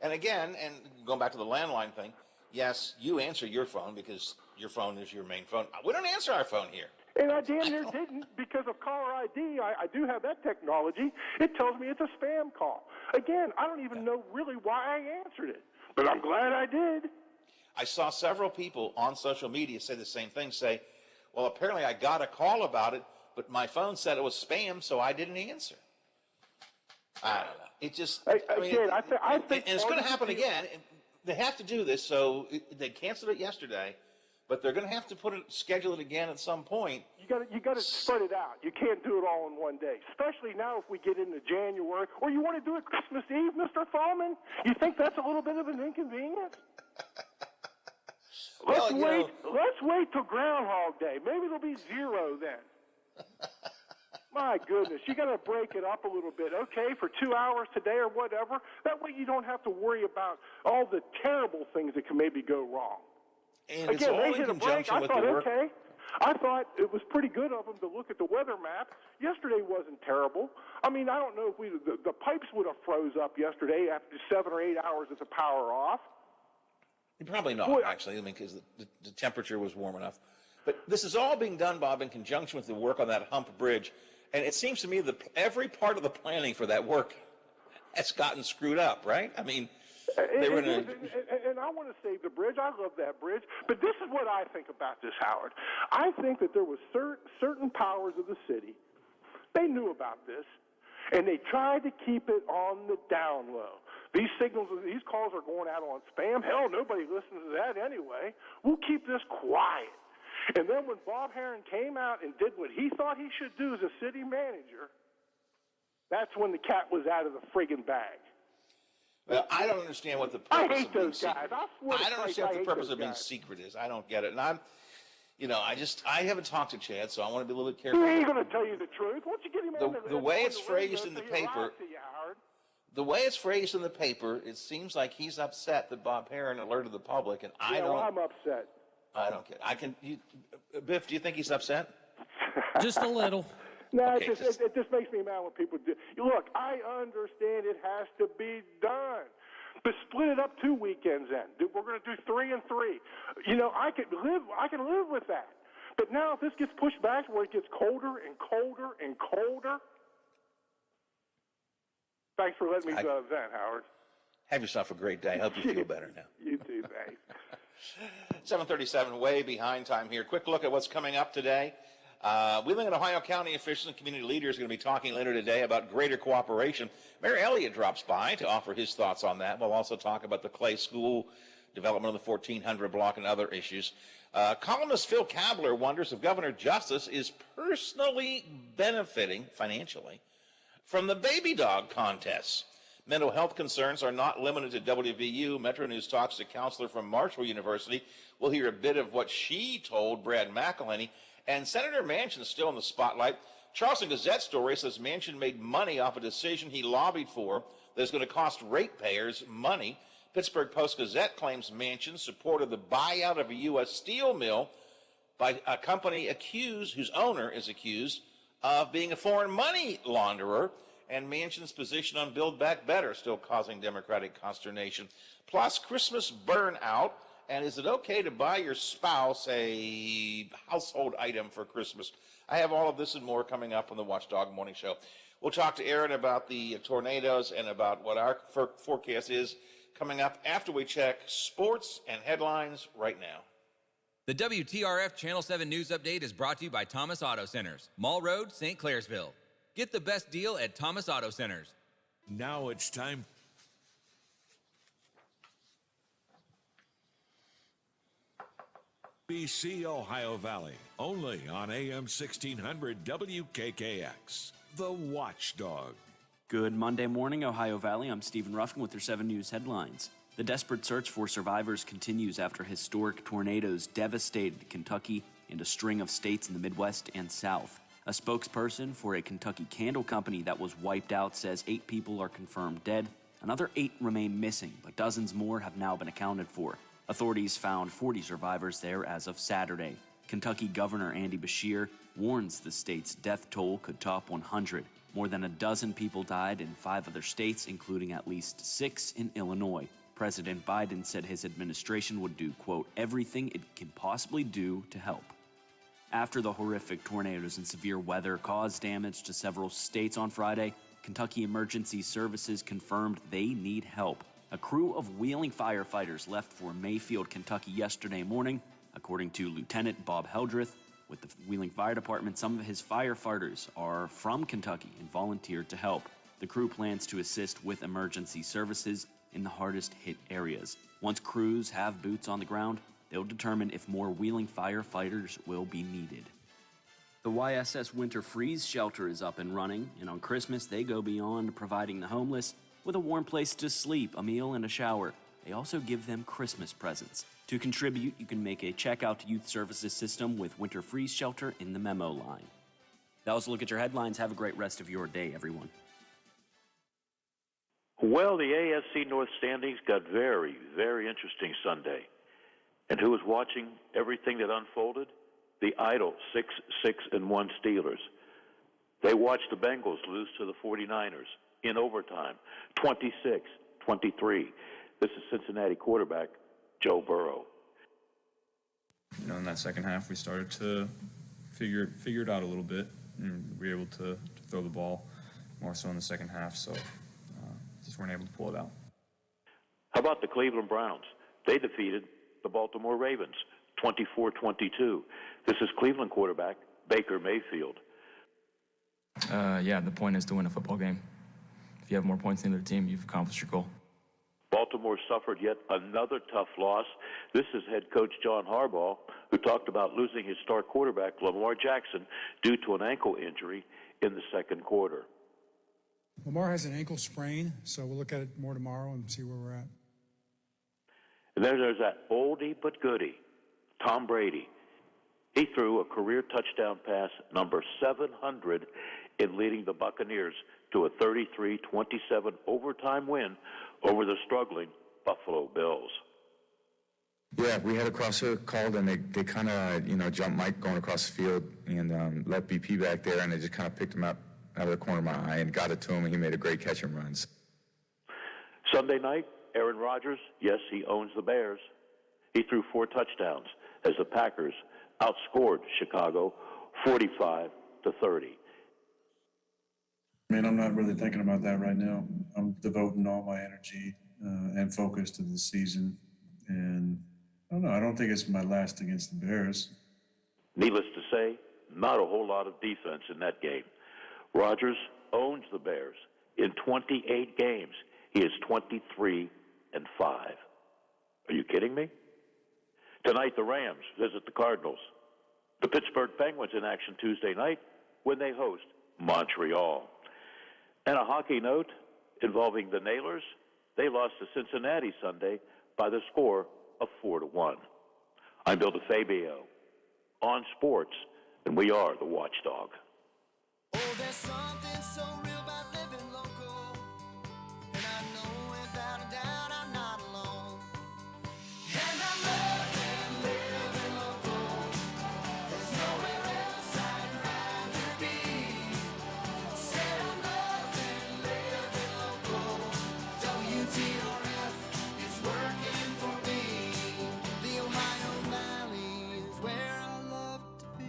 And again, and going back to the landline thing, yes, you answer your phone because your phone is your main phone. We don't answer our phone here. And I damn near didn't because of caller ID. I do have that technology. It tells me it's a spam call. Again, I don't even know really why I answered it, but I'm glad I did. I saw several people on social media say the same thing, say, well, apparently I got a call about it, but my phone said it was spam, so I didn't answer. I don't know. It just, I think and it's going to happen again. They have to do this, so they canceled it yesterday, but they're going to have to schedule it again at some point. You got to spread it out. You can't do it all in one day, especially now if we get into January. Or you want to do it Christmas Eve, Mr. Thalman? You think that's a little bit of an inconvenience? Let's wait till Groundhog Day. Maybe it'll be 0 then. My goodness, you got to break it up a little bit, okay, for 2 hours today or whatever. That way you don't have to worry about all the terrible things that can maybe go wrong. And it's all in conjunction with the work. Okay. I thought it was pretty good of them to look at the weather map. Yesterday wasn't terrible. I mean, I don't know if the pipes would have froze up yesterday after 7 or 8 hours of the power off. Probably not, actually, I mean, because the temperature was warm enough. But this is all being done, Bob, in conjunction with the work on that hump bridge. And it seems to me that every part of the planning for that work has gotten screwed up, right? I mean, they were going to... And I want to save the bridge. I love that bridge. But this is what I think about this, Howard. I think that there was certain powers of the city. They knew about this, and they tried to keep it on the down low. These signals, these calls are going out on spam. Hell, nobody listens to that anyway. We'll keep this quiet. And then when Bob Herron came out and did what he thought he should do as a city manager, that's when the cat was out of the friggin' bag. Well, I don't understand what the purpose of being secret. I don't understand what the purpose of being secret is. I don't get it. And I haven't talked to Chad, so I want to be a little bit careful. He ain't going to tell you the truth. Once you get him on the way it's phrased in the paper, it seems like he's upset that Bob Herron alerted the public, and I'm upset. I don't get it. Biff, do you think he's upset? Just a little. No, okay, it just makes me mad when people do. Look, I understand it has to be done, but split it up 2 weekends then. We're going to do 3 and 3. I can live with that. But now if this gets pushed back where it gets colder and colder and colder, thanks for letting me vent, Howard. Have yourself a great day. I hope you feel better now. You too, thanks. 7:37, way behind time here. Quick look at what's coming up today. Wheeling and Ohio County officials and community leaders are going to be talking later today about greater cooperation. Mayor Elliott drops by to offer his thoughts on that. We'll also talk about the Clay School, development of the 1400 block, and other issues. Columnist Phil Kabler wonders if Governor Justice is personally benefiting financially from the baby dog contests. Mental health concerns are not limited to WVU. Metro News talks to a counselor from Marshall University. We'll hear a bit of what she told Brad McElhenney. And Senator Manchin's still in the spotlight. Charleston Gazette story says Manchin made money off a decision he lobbied for that's going to cost ratepayers money. Pittsburgh Post-Gazette claims Manchin supported the buyout of a U.S. steel mill by a company whose owner is accused of being a foreign money launderer. And Manchin's position on Build Back Better still causing Democratic consternation. Plus, Christmas burnout. And is it okay to buy your spouse a household item for Christmas? I have all of this and more coming up on the Watchdog Morning Show. We'll talk to Aaron about the tornadoes and about what our forecast is coming up after we check sports and headlines right now. The WTRF Channel 7 News Update is brought to you by Thomas Auto Centers, Mall Road, St. Clairsville. Get the best deal at Thomas Auto Centers. Now it's time. BC Ohio Valley, only on AM 1600 WKKX, the Watchdog. Good Monday morning, Ohio Valley. I'm Stephen Ruffin with your 7 News headlines. The desperate search for survivors continues after historic tornadoes devastated Kentucky and a string of states in the Midwest and South. A spokesperson for a Kentucky candle company that was wiped out says 8 people are confirmed dead. Another 8 remain missing, but dozens more have now been accounted for. Authorities found 40 survivors there as of Saturday. Kentucky Governor Andy Beshear warns the state's death toll could top 100. More than a dozen people died in 5 other states, including at least 6 in Illinois. President Biden said his administration would do, quote, everything it can possibly do to help. After the horrific tornadoes and severe weather caused damage to several states on Friday, Kentucky Emergency Services confirmed they need help. A crew of Wheeling firefighters left for Mayfield, Kentucky yesterday morning, according to Lieutenant Bob Heldreth. With the Wheeling Fire Department, some of his firefighters are from Kentucky and volunteered to help. The crew plans to assist with emergency services in the hardest hit areas. Once crews have boots on the ground, they'll determine if more Wheeling firefighters will be needed. The YSS Winter Freeze Shelter is up and running, and on Christmas they go beyond providing the homeless with a warm place to sleep, a meal, and a shower. They also give them Christmas presents. To contribute, you can make a check out to Youth Services System with Winter Freeze Shelter in the memo line. That was a look at your headlines. Have a great rest of your day, everyone. Well, the AFC North standings got very, very interesting Sunday. And who was watching everything that unfolded? The idle 6-6-1 Steelers. They watched the Bengals lose to the 49ers in overtime, 26-23. This is Cincinnati quarterback Joe Burrow. In that second half, we started to figure it out a little bit, and we were able to throw the ball more so in the second half, so just weren't able to pull it out. How about the Cleveland Browns? They defeated the Baltimore Ravens, 24-22. This is Cleveland quarterback Baker Mayfield. The point is to win a football game. If you have more points than the other team, you've accomplished your goal. Baltimore suffered yet another tough loss. This is head coach John Harbaugh, who talked about losing his star quarterback Lamar Jackson due to an ankle injury in the second quarter. Lamar has an ankle sprain, so we'll look at it more tomorrow and see where we're at. And then there's that oldie but goodie, Tom Brady. He threw a career touchdown pass, number 700, in leading the Buccaneers to a 33-27 overtime win over the struggling Buffalo Bills. Yeah, we had a crosser called, and they kind of, jumped Mike going across the field and left BP back there, and they just kind of picked him up out of the corner of my eye and got it to him, and he made a great catch and runs. Sunday night, Aaron Rodgers, yes, he owns the Bears. He threw 4 touchdowns as the Packers outscored Chicago 45-30. I'm not really thinking about that right now. I'm devoting all my energy and focus to the season. And I don't know, I don't think it's my last against the Bears. Needless to say, not a whole lot of defense in that game. Rodgers owns the Bears. In 28 games, he is 23-5. Are you kidding me? Tonight, the Rams visit the Cardinals. The Pittsburgh Penguins in action Tuesday night when they host Montreal. And a hockey note involving the Nailers, they lost to Cincinnati Sunday by the score of 4-1. I'm Bill DeFabio on sports, and we are the Watchdog. Oh, there's something so real about living local, and I know without a doubt I'm not alone. And I'm loving living local. There's nowhere else I'd rather be. Said I'm loving living local. WTRF is working for me. The Ohio Valley is where I love to be.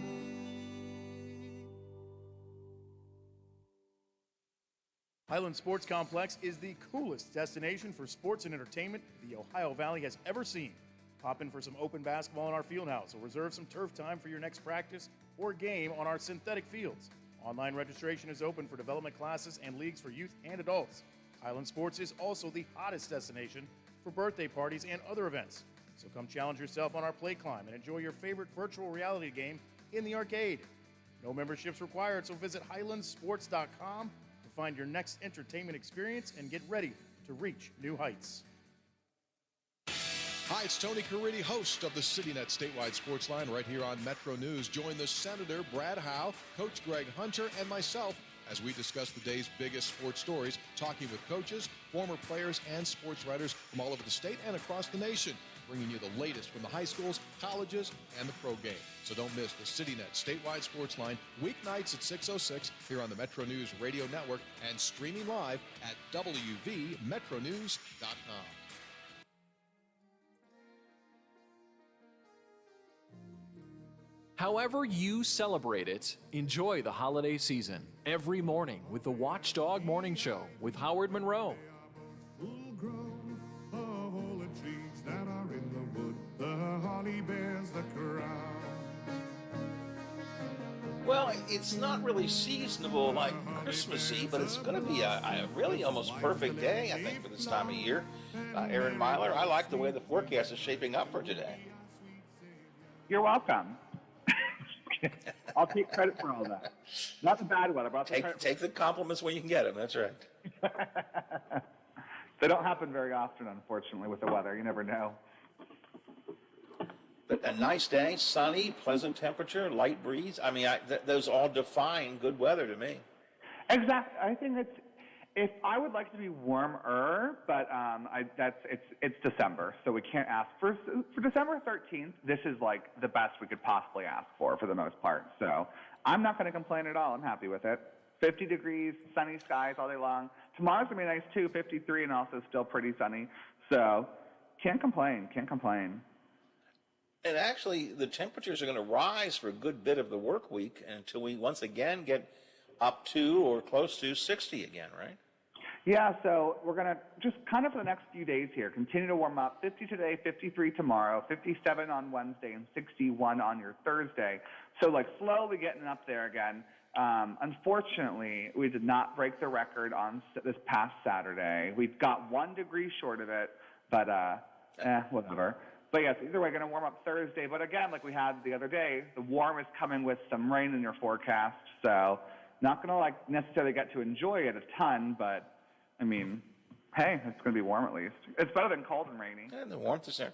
Highland Sports Complex is the coolest destination for sports and entertainment the Ohio Valley has ever seen. Pop in for some open basketball in our field house or reserve some turf time for your next practice or game on our synthetic fields. Online registration is open for development classes and leagues for youth and adults. Highland Sports is also the hottest destination for birthday parties and other events. So come challenge yourself on our play climb and enjoy your favorite virtual reality game in the arcade. No memberships required, so visit highlandsports.com to find your next entertainment experience and get ready to reach new heights. Hi, it's Tony Caridi, host of the CityNet Statewide Sports Line right here on Metro News. Join the Senator, Brad Howe, Coach Greg Hunter, and myself as we discuss the day's biggest sports stories, talking with coaches, former players, and sports writers from all over the state and across the nation, bringing you the latest from the high schools, colleges, and the pro game. So don't miss the CityNet Statewide Sports Line weeknights at 6:06 here on the Metro News Radio Network and streaming live at WVMetronews.com. However you celebrate it, enjoy the holiday season every morning with the Watchdog Morning Show with Howard Monroe. Well, it's not really seasonable like Christmassy, but it's going to be a really almost perfect day, I think, for this time of year. Aaron Myler, I like the way the forecast is shaping up for today. You're welcome. I'll take credit for all that. Not the bad weather, but Take the compliments when you can get them. That's right. They don't happen very often, unfortunately, with the weather. You never know. But a nice day, sunny, pleasant temperature, light breeze. I mean, those all define good weather to me. Exactly. I think if I would like to be warmer, but it's December, so we can't ask for December 13th. This is like the best we could possibly ask for the most part. So I'm not going to complain at all. I'm happy with it. 50 degrees, sunny skies all day long. Tomorrow's going to be nice too, 53, and also still pretty sunny. So can't complain. Can't complain. And actually, the temperatures are going to rise for a good bit of the work week until we once again get up to or close to 60 again, right? Yeah, so we're going to just kind of for the next few days here, continue to warm up. 50 today, 53 tomorrow, 57 on Wednesday, and 61 on your Thursday. So like slowly getting up there again. Unfortunately, we did not break the record on this past Saturday. We've got 1 degree short of it, but whatever. But yes, either way, going to warm up Thursday. But again, like we had the other day, the warm is coming with some rain in your forecast. So not going to necessarily get to enjoy it a ton, but I mean, hey, it's going to be warm at least. It's better than cold and rainy. And the warmth is there.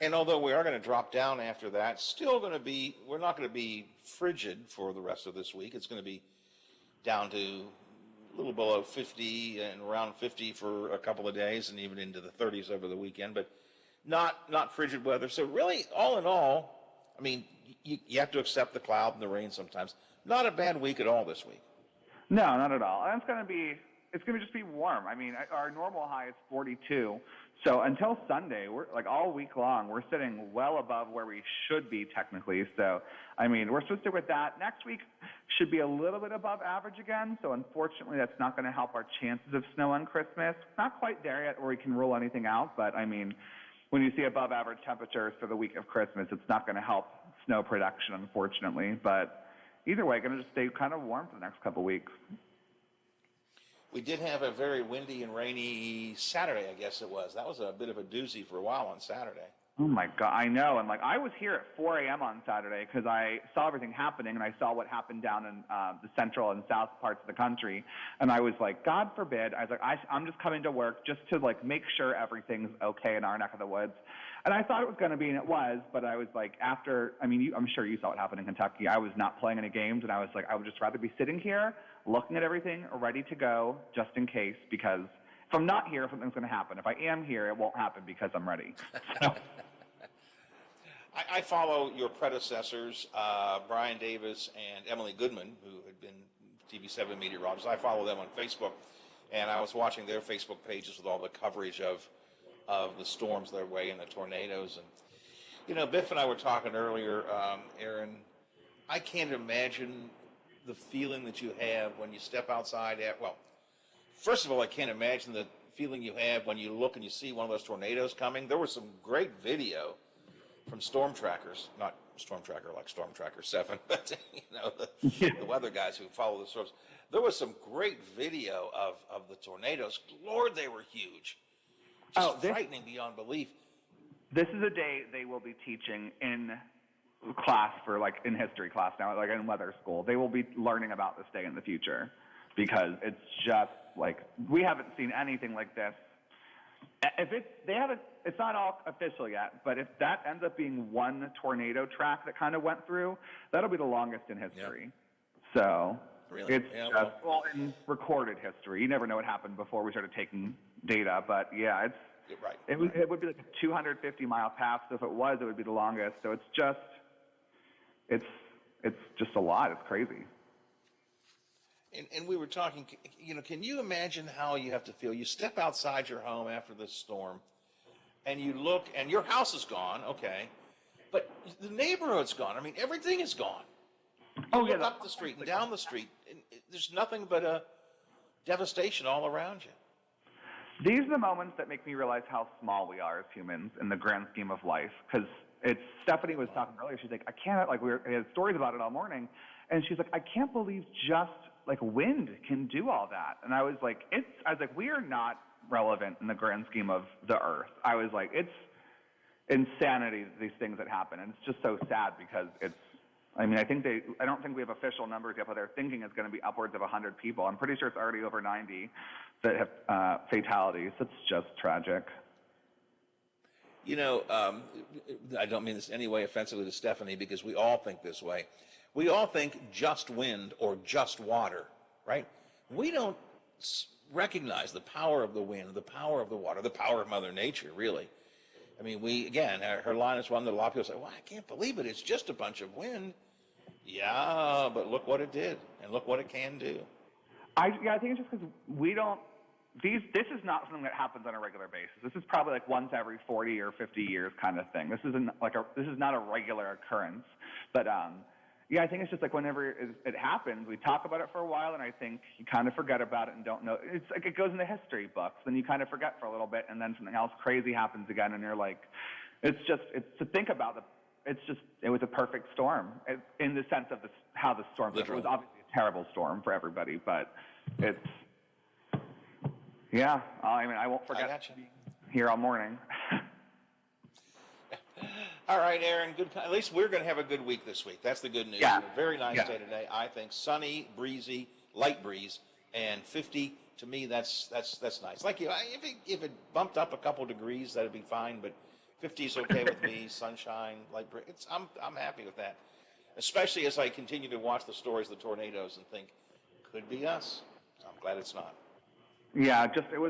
And although we are going to drop down after that, still going to be, we're not going to be frigid for the rest of this week. It's going to be down to a little below 50 and around 50 for a couple of days and even into the 30s over the weekend, but not frigid weather. So really, all in all, I mean, you have to accept the cloud and the rain sometimes. Not a bad week at all this week. No, not at all. And it's going to just be warm. I mean, our normal high is 42. So until Sunday, we're all week long, we're sitting well above where we should be technically. So, I mean, we're supposed to with that. Next week should be a little bit above average again. So unfortunately, that's not going to help our chances of snow on Christmas. Not quite there yet where we can rule anything out. But I mean, when you see above average temperatures for the week of Christmas, it's not going to help snow production, unfortunately. But either way, going to just stay kind of warm for the next couple weeks. We did have a very windy and rainy Saturday, I guess it was. That was a bit of a doozy for a while on Saturday. Oh, my God. I know. And, I was here at 4 a.m. on Saturday because I saw everything happening, and I saw what happened down in the central and south parts of the country. And I was like, God forbid. I was like, I'm just coming to work just to, make sure everything's okay in our neck of the woods. And I thought it was going to be, and it was. But I was like, I'm sure you saw what happened in Kentucky. I was not playing any games, and I was like, I would just rather be sitting here looking at everything, ready to go, just in case, because if I'm not here, something's going to happen. If I am here, it won't happen because I'm ready. So. I follow your predecessors, Brian Davis and Emily Goodman, who had been TV7 meteorologists. I follow them on Facebook, and I was watching their Facebook pages with all the coverage of the storms their way and the tornadoes. And, Biff and I were talking earlier, Aaron, I can't imagine the feeling that you have when you step outside first of all, I can't imagine the feeling you have when you look and you see one of those tornadoes coming. There was some great video from storm trackers, not storm tracker like Storm Tracker 7, but the weather guys who follow the storms. There was some great video of the tornadoes. Lord, they were huge. Just frightening beyond belief. This is a day they will be teaching in class for in history class now, in weather school. They will be learning about this day in the future because it's just we haven't seen anything like this. It's not all official yet, but if that ends up being one tornado track that kind of went through, that'll be the longest in history. Yeah. So Really? It's Yeah, just, well, in recorded history. You never know what happened before we started taking data, but yeah, You're right. it would be like a 250-mile path. So if it was, it would be the longest. So it's just a lot. It's crazy. And we were talking, can you imagine how you have to feel? You step outside your home after this storm, and you look, and your house is gone, okay, but the neighborhood's gone. I mean, everything is gone. You look up the street and down the street, and there's nothing but devastation all around you. These are the moments that make me realize how small we are as humans in the grand scheme of life. Because Stephanie was talking earlier. She's like, I can't, like, we had stories about it all morning, and she's like, I can't believe just like wind can do all that. And I was like, we are not relevant in the grand scheme of the earth. I was like, it's insanity, these things that happen. And it's just so sad because I don't think we have official numbers yet, but they're thinking it's going to be upwards of 100 people. I'm pretty sure it's already over 90 that have fatalities. It's just tragic. I don't mean this in any way offensively to Stephanie, because we all think this way. We all think just wind or just water, right? We don't recognize the power of the wind, the power of the water, the power of Mother Nature, really. I mean, her line is one that a lot of people say, well, I can't believe it. It's just a bunch of wind. Yeah, but look what it did, and look what it can do. I think it's just because this is not something that happens on a regular basis. This is probably like once every 40 or 50 years kind of thing. This is not a regular occurrence. But I think it's just like whenever it happens, we talk about it for a while, and I think you kind of forget about it and don't know. It's like it goes in the history books, then you kind of forget for a little bit, and then something else crazy happens again, and you're like, it's to think about it was a perfect storm in the sense of how the storm. It was obviously a terrible storm for everybody, but it's. Yeah, I won't forget to be here all morning. All right, Aaron, at least we're going to have a good week this week. That's the good news. Yeah. A very nice day today, I think. Sunny, breezy, light breeze, and 50, to me, that's nice. Like if it bumped up a couple degrees, that'd be fine, but 50 is okay with me. Sunshine, light breeze. I'm happy with that, especially as I continue to watch the stories of the tornadoes and think, could be us. So I'm glad it's not. Yeah,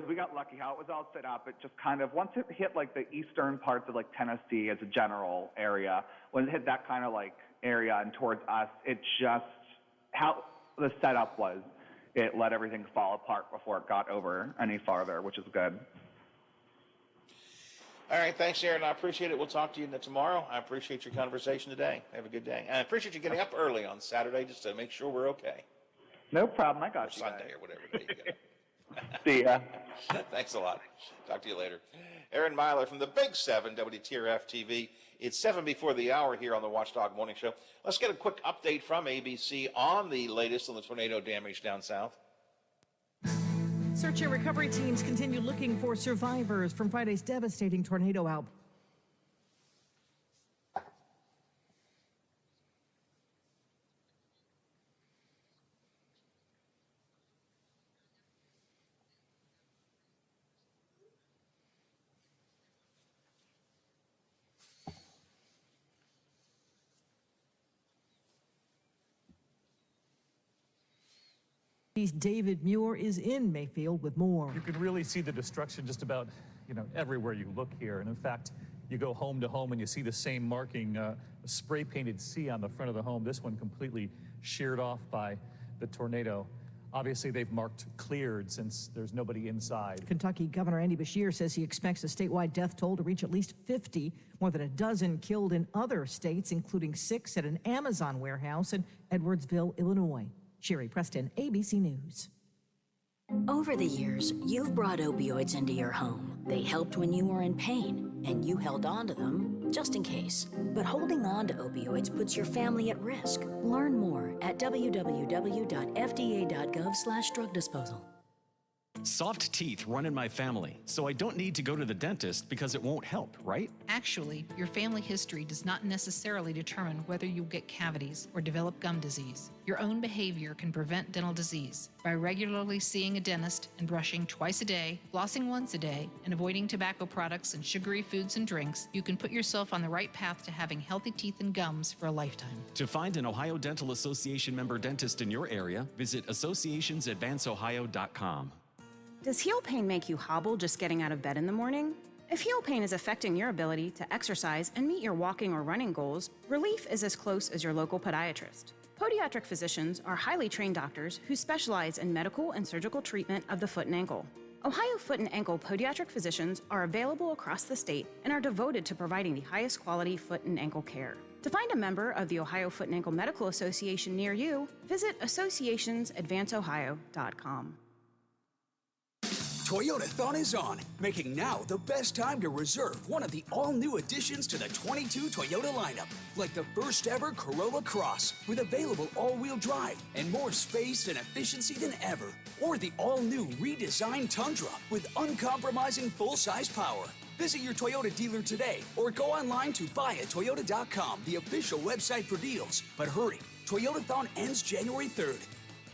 we got lucky how it was all set up. It just kind of, once it hit like the eastern parts of like Tennessee as a general area, when it hit that kind of like area and towards us, it just, how the setup was, it let everything fall apart before it got over any farther, which is good. All right, thanks, Aaron. I appreciate it. We'll talk to you tomorrow. I appreciate your conversation today. Have a good day. And I appreciate you getting up early on Saturday just to make sure we're okay. No problem. I got you. Sunday or whatever day you get up. See ya. Thanks a lot. Talk to you later. Aaron Myler from the Big 7, WTRF TV. It's 7 before the hour here on the Watchdog Morning Show. Let's get a quick update from ABC on the latest on the tornado damage down south. Search and recovery teams continue looking for survivors from Friday's devastating tornado outbreak. David Muir is in Mayfield with more. You can really see the destruction just about, everywhere you look here. And in fact, you go home to home and you see the same marking, a spray-painted C on the front of the home. This one completely sheared off by the tornado. Obviously, they've marked cleared since there's nobody inside. Kentucky Governor Andy Beshear says he expects the statewide death toll to reach at least 50, more than a dozen killed in other states, including 6 at an Amazon warehouse in Edwardsville, Illinois. Sherry Preston, ABC News. Over the years, you've brought opioids into your home. They helped when you were in pain, and you held on to them just in case. But holding on to opioids puts your family at risk. Learn more at www.fda.gov/drug disposal. Soft teeth run in my family, so I don't need to go to the dentist because it won't help, right? Actually, your family history does not necessarily determine whether you'll get cavities or develop gum disease. Your own behavior can prevent dental disease. By regularly seeing a dentist and brushing twice a day, flossing once a day, and avoiding tobacco products and sugary foods and drinks, you can put yourself on the right path to having healthy teeth and gums for a lifetime. To find an Ohio Dental Association member dentist in your area, visit associationsadvanceohio.com. Does heel pain make you hobble just getting out of bed in the morning? If heel pain is affecting your ability to exercise and meet your walking or running goals, relief is as close as your local podiatrist. Podiatric physicians are highly trained doctors who specialize in medical and surgical treatment of the foot and ankle. Ohio Foot and Ankle podiatric physicians are available across the state and are devoted to providing the highest quality foot and ankle care. To find a member of the Ohio Foot and Ankle Medical Association near you, visit associationsadvanceohio.com. Toyotathon is on, making now the best time to reserve one of the all-new additions to the 22 Toyota lineup, like the first ever Corolla Cross, with available all-wheel drive and more space and efficiency than ever, or the all-new redesigned Tundra with uncompromising full-size power. Visit your Toyota dealer today or go online to buyatoyota.com, the official website for deals. But hurry, Toyotathon ends January 3rd.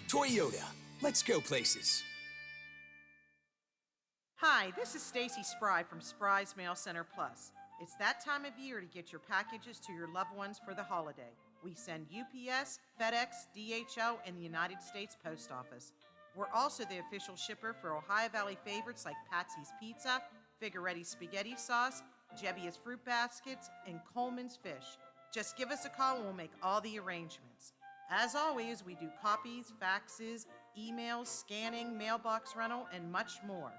Toyota, let's go places. Hi, this is Stacy Spry from Spry's Mail Center Plus. It's that time of year to get your packages to your loved ones for the holiday. We send UPS, FedEx, DHL, and the United States Post Office. We're also the official shipper for Ohio Valley favorites like Patsy's Pizza, Figueretti Spaghetti Sauce, Jebbia's Fruit Baskets, and Coleman's Fish. Just give us a call and we'll make all the arrangements. As always, we do copies, faxes, emails, scanning, mailbox rental, and much more.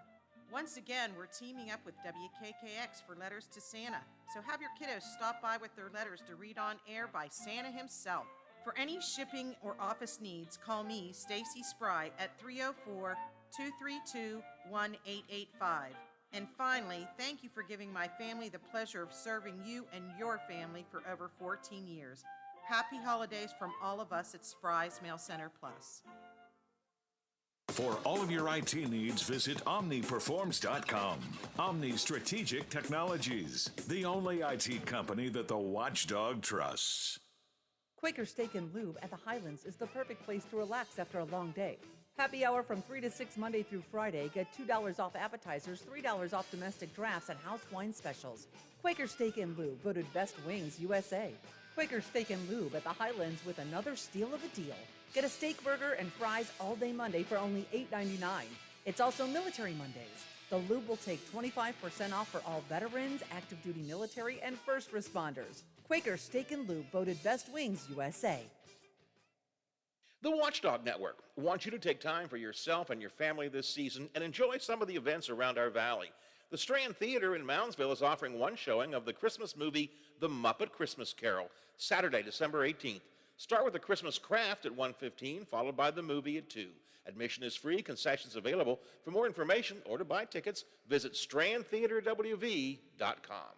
Once again, we're teaming up with WKKX for Letters to Santa, so have your kiddos stop by with their letters to read on air by Santa himself. For any shipping or office needs, call me, Stacy Spry, at 304-232-1885. And finally, thank you for giving my family the pleasure of serving you and your family for over 14 years. Happy holidays from all of us at Spry's Mail Center Plus. For all of your IT needs, visit OmniPerforms.com. Omni Strategic Technologies, the only IT company that the watchdog trusts. Quaker Steak and Lube at the Highlands is the perfect place to relax after a long day. Happy hour from 3 to 6 Monday through Friday. Get $2 off appetizers, $3 off domestic drafts, and house wine specials. Quaker Steak and Lube, voted Best Wings USA. Quaker Steak and Lube at the Highlands with another steal of a deal. Get a steak burger and fries all day Monday for only $8.99. It's also Military Mondays. The Lube will take 25% off for all veterans, active duty military, and first responders. Quaker Steak and Lube, voted Best Wings USA. The Watchdog Network wants you to take time for yourself and your family this season and enjoy some of the events around our valley. The Strand Theater in Moundsville is offering one showing of the Christmas movie, The Muppet Christmas Carol, Saturday, December 18th. Start with a Christmas craft at 1:15, followed by the movie at 2. Admission is free, concessions available. For more information or to buy tickets, visit strandtheaterwv.com.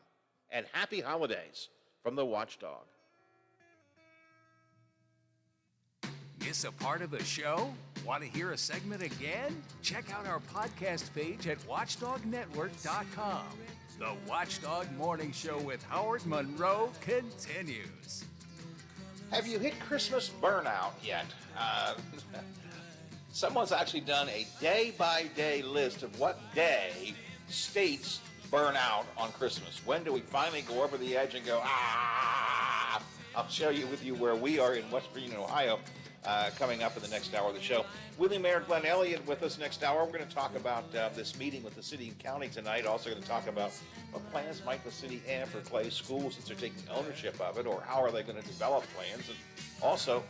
And happy holidays from the Watchdog. Miss a part of the show? Want to hear a segment again? Check out our podcast page at watchdognetwork.com. The Watchdog Morning Show with Howard Monroe continues. Have you hit Christmas burnout yet? Someone's actually done a day-by-day list of what day states burn out on Christmas. When do we finally go over the edge and go, ah? I'll share with you where we are in West Virginia, Ohio, coming up in the next hour of the show. Wheeling Mayor Glenn Elliott with us next hour. We're going to talk about this meeting with the city and county tonight. Also going to talk about what plans might the city have for Clay School since they're taking ownership of it, or how are they going to develop plans. And also,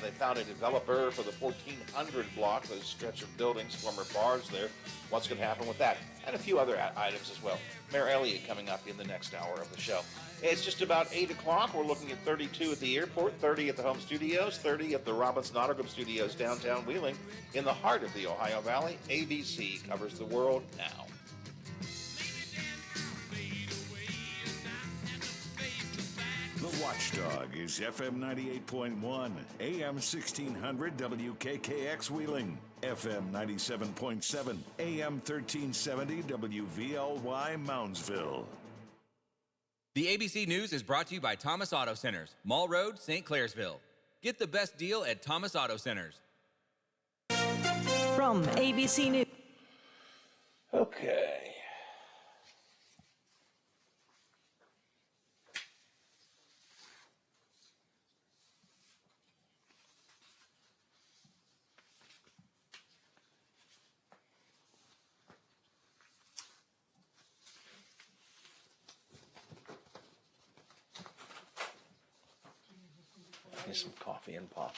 they found a developer for the 1400 block, those stretch of buildings, former bars there. What's going to happen with that? And a few other items as well. Mayor Elliott coming up in the next hour of the show. It's just about 8 o'clock. We're looking at 32 at the airport, 30 at the home studios, 30 at the Robinson Auto Group studios downtown Wheeling. In the heart of the Ohio Valley, ABC covers the world now. The Watchdog is FM 98.1, AM 1600 WKKX Wheeling. FM 97.7, AM 1370, WVLY Moundsville. The ABC News is brought to you by Thomas Auto Centers, Mall Road, St. Clairsville. Get the best deal at Thomas Auto Centers. From ABC News. Okay. Get some coffee and pop.